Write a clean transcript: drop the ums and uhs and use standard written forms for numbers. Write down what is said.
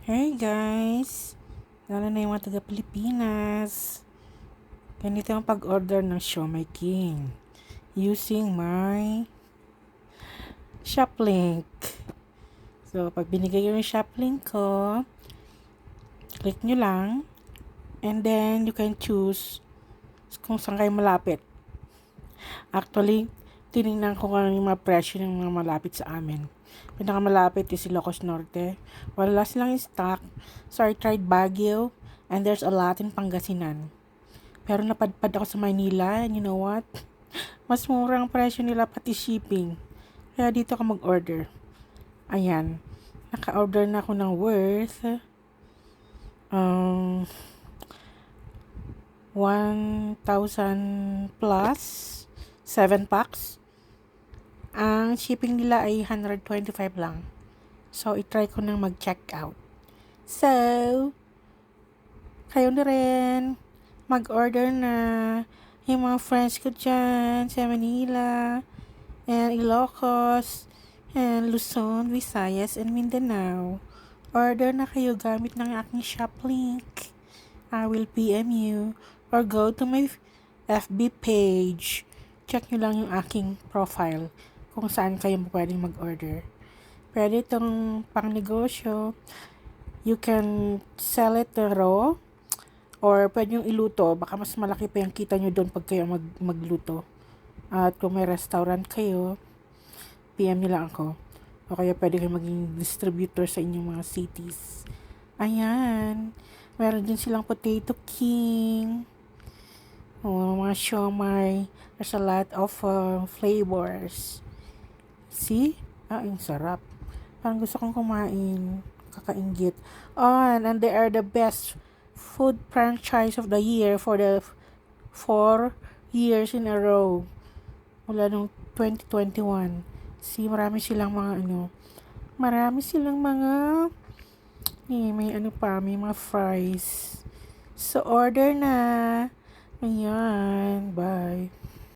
Hey guys! Lalo na yung mga taga Pilipinas. Ganito ang pag-order ng Siomai King using my shop link. So, pag binigay yung shop link ko, click nyo lang and then you can choose kung saan kayo malapit. Actually, tinignan ko kung ano yung mga presyo ng mga malapit sa amin. Pinakamalapit is Ilocos Norte. Wala silang stock. So, I tried Baguio and there's a lot in Pangasinan. Pero napadpad ako sa Manila and you know what? Mas mura ang presyo nila pati shipping. Kaya dito ka mag-order. Ayan. Naka-order na ako ng worth um, 1,000 plus 7 packs. Ang shipping nila ay 125 lang. So, itry ko nang mag-check out. So, kayo na rin. Mag-order na. Yung mga friends ko dyan sa Manila, and Ilocos, and Luzon, Visayas, and Mindanao. Order na kayo gamit ng aking shop link. I will PM you or go to my FB page. Check nyo lang yung aking profile kung saan kayo pwedeng mag-order. Pwede itong pang negosyo. You can sell it raw or pwede yung iluto. Baka mas malaki pa yung kita nyo doon pag kayo magluto. At kung may restaurant kayo, PM nyo lang ako. O kaya pwede kayo maging distributor sa inyong mga cities. Ayan. Meron din silang Potato King. O, mga siomai. There's a lot of flavors. See? Ang sarap. Parang gusto kong kumain. Kakainggit. And they are the best food franchise of the year for the 4 years in a row. Mula nung 2021. See, marami silang mga may may mga fries. So, order na. Ayan. Bye.